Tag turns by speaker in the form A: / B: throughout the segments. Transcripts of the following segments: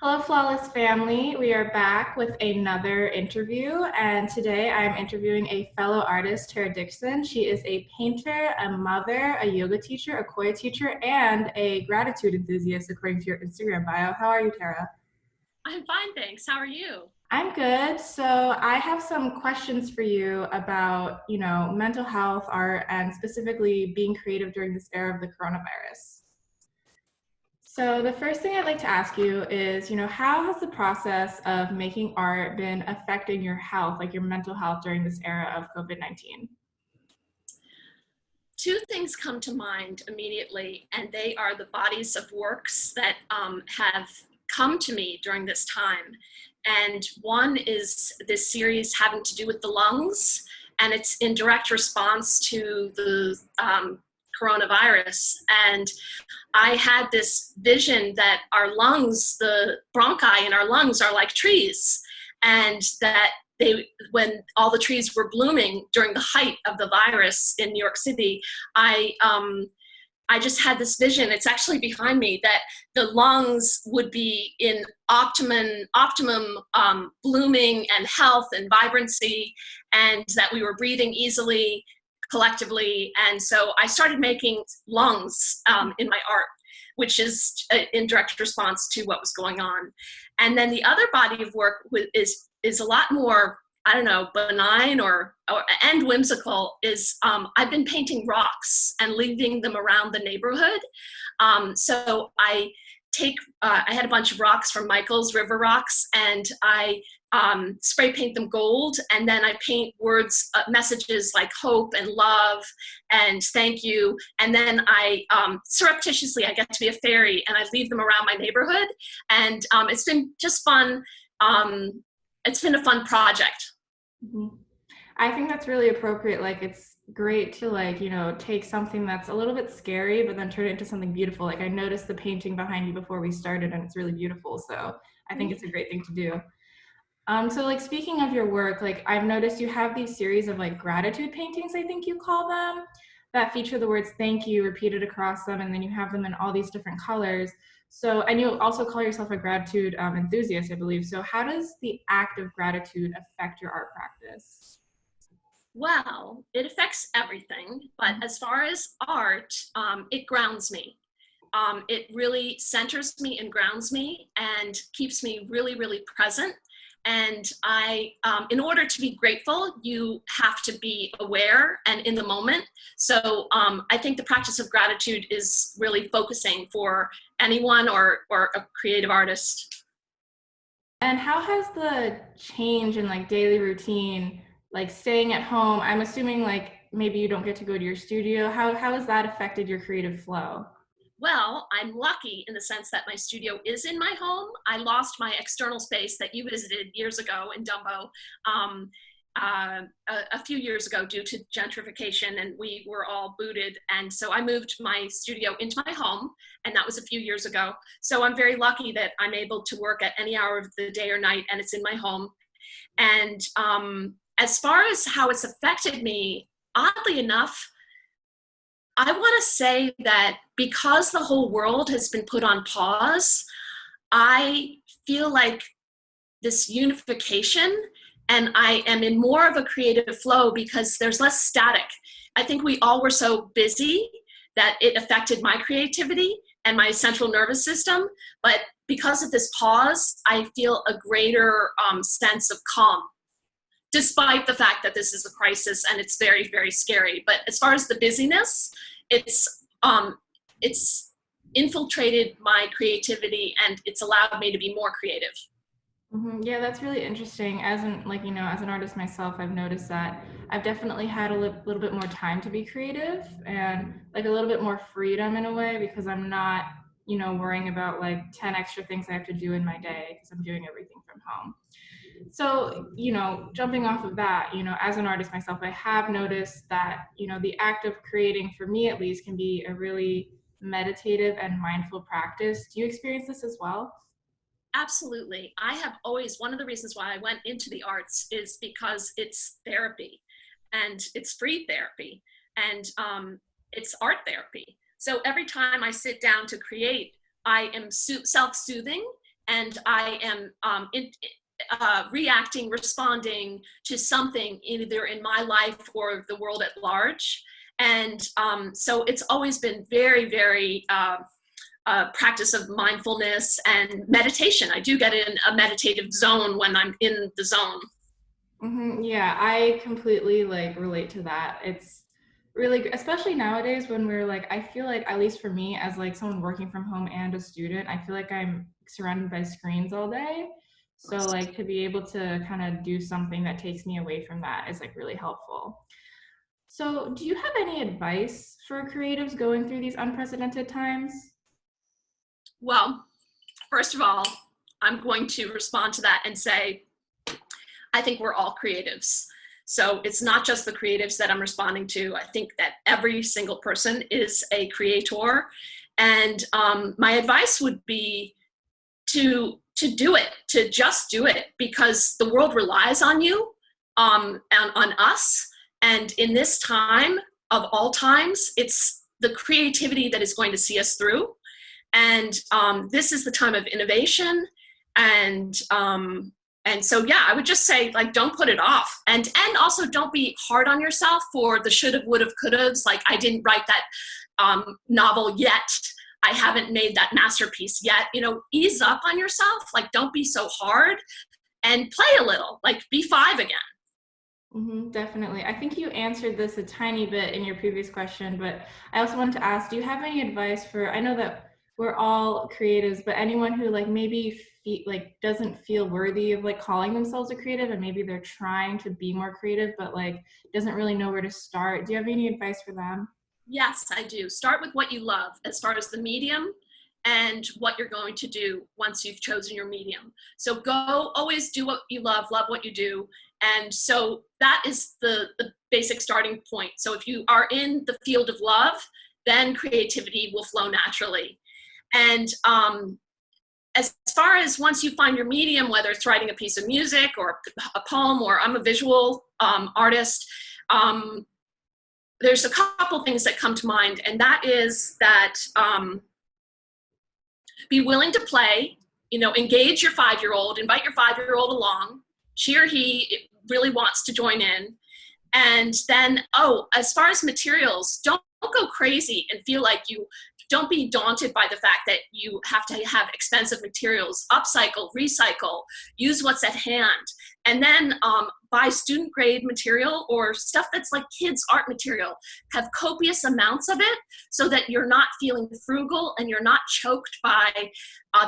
A: Hello, Flawless family. We are back with another interview, and today I'm interviewing a fellow artist, Tara Dixon. She is a painter, a mother, a yoga teacher, a choir teacher, and a gratitude enthusiast, according to your Instagram bio. How are you, Tara?
B: I'm fine, thanks. How are you?
A: I'm good. So I have some questions for you about, mental health, art, and specifically being creative during this era of the coronavirus. So the first thing I'd like to ask you is, how has the process of making art been affecting your health, like your mental health during this era of COVID-19?
B: Two things come to mind immediately, and they are the bodies of works that have come to me during this time. And one is this series having to do with the lungs, and it's in direct response to the coronavirus. And I had this vision that our lungs, the bronchi in our lungs, are like trees, and that when all the trees were blooming during the height of the virus in New York City, I I just had this vision. It's actually behind me that the lungs would be in optimum blooming and health and vibrancy, and that we were breathing easily collectively. And so I started making lungs in my art, which is in direct response to what was going on. And then the other body of work is a lot more, I don't know, benign or and whimsical. Is I've been painting rocks and leaving them around the neighborhood. So I had a bunch of rocks from Michael's River Rocks, and I spray paint them gold, and then I paint words, messages like hope and love and thank you, and then I surreptitiously I get to be a fairy, and I leave them around my neighborhood, and it's been just fun. It's been a fun project.
A: Mhm. I think that's really appropriate. Like, it's great to, like, take something that's a little bit scary, but then turn it into something beautiful. Like, I noticed the painting behind you before we started, and it's really beautiful. So I think it's a great thing to do. So like speaking of your work, like I've noticed you have these series of like gratitude paintings, I think you call them, that feature the words thank you repeated across them, and then you have them in all these different colors. So, and you also call yourself a gratitude enthusiast, I believe. So how does the act of gratitude affect your art practice?
B: Well, it affects everything, but as far as art, it grounds me. It really centers me and grounds me and keeps me really, really present. And in order to be grateful, you have to be aware and in the moment. So I think the practice of gratitude is really focusing for anyone or a creative artist.
A: And how has the change in like daily routine, like staying at home, I'm assuming like maybe you don't get to go to your studio. How has that affected your creative flow?
B: Well, I'm lucky in the sense that my studio is in my home. I lost my external space that you visited years ago in Dumbo um, a few years ago due to gentrification, and we were all booted. And so I moved my studio into my home, and that was a few years ago. So I'm very lucky that I'm able to work at any hour of the day or night, and it's in my home. And as far as how it's affected me, oddly enough, I want to say that because the whole world has been put on pause, I feel like this unification, and I am in more of a creative flow because there's less static. I think we all were so busy that it affected my creativity and my central nervous system. But because of this pause, I feel a greater sense of calm, despite the fact that this is a crisis and it's very, very scary. But as far as the busyness, it's it's infiltrated my creativity, and it's allowed me to be more creative.
A: Yeah, that's really interesting. As an artist myself, I've noticed that I've definitely had a little bit more time to be creative and like a little bit more freedom in a way because I'm not, worrying about like 10 extra things I have to do in my day because I'm doing everything from home. So, jumping off of that, as an artist myself, I have noticed that, the act of creating, for me at least, can be a really meditative and mindful practice. Do you experience this as well?
B: Absolutely. I have always, one of the reasons why I went into the arts is because it's therapy, and it's free therapy, and it's art therapy. So every time I sit down to create, I am self soothing, and I am reacting, responding to something either in my life or the world at large. And so it's always been very, very practice of mindfulness and meditation. I do get in a meditative zone when I'm in the zone.
A: Yeah, I completely like relate to that. It's really, especially nowadays when we're like, I feel like, at least for me, as like someone working from home and a student, I feel like I'm surrounded by screens all day. So like to be able to kind of do something that takes me away from that is like really helpful. So, do you have any advice for creatives going through these unprecedented times?
B: Well, first of all, I'm going to respond to that and say, I think we're all creatives. So it's not just the creatives that I'm responding to. I think that every single person is a creator. And my advice would be to do it, to just do it, because the world relies on you, and on us. And in this time of all times, it's the creativity that is going to see us through. And this is the time of innovation, and so yeah, I would just say, like, don't put it off, and also don't be hard on yourself for the should have, would have, could have's. Like, I didn't write that novel yet. I haven't made that masterpiece yet. You know, ease up on yourself. Like, don't be so hard, and play a little. Like, be 5 again.
A: Definitely. I think you answered this a tiny bit in your previous question, but I also wanted to ask, do you have any advice for, I know that we're all creatives, but anyone who like maybe like doesn't feel worthy of like calling themselves a creative, and maybe they're trying to be more creative, but like doesn't really know where to start. Do you have any advice for them?
B: Yes, I do. Start with what you love as far as the medium and what you're going to do once you've chosen your medium. So go, always do what you love what you do. And so that is the basic starting point. So if you are in the field of love, then creativity will flow naturally. And as far as once you find your medium, whether it's writing a piece of music or a poem, or I'm a visual artist, there's a couple things that come to mind, and that is that be willing to play, you know, engage your 5-year-old, invite your 5-year-old along. She or he really wants to join in. And then, as far as materials, don't go crazy and feel like don't be daunted by the fact that you have to have expensive materials. Upcycle, recycle, use what's at hand. And then buy student grade material or stuff that's like kids art material. Have copious amounts of it so that you're not feeling frugal and you're not choked by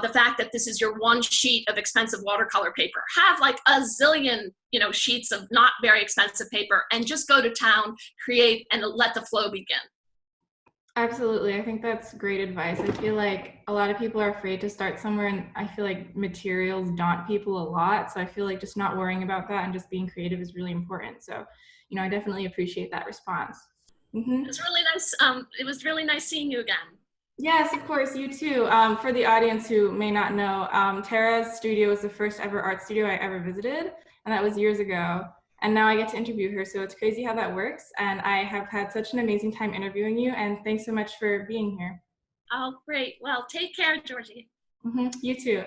B: the fact that this is your one sheet of expensive watercolor paper. Have like a zillion, you know, sheets of not very expensive paper, and just go to town, create, and let the flow begin.
A: Absolutely. I think that's great advice. I feel like a lot of people are afraid to start somewhere, and I feel like materials daunt people a lot. So I feel like just not worrying about that and just being creative is really important. So, you know, I definitely appreciate that response.
B: It was really nice. It was really nice seeing you again.
A: Yes, of course, you too. For the audience who may not know, Tara's studio was the first ever art studio I ever visited, and that was years ago. And now I get to interview her, so it's crazy how that works. And I have had such an amazing time interviewing you, and thanks so much for being here.
B: Oh, great. Well, take care, Georgie.
A: You too.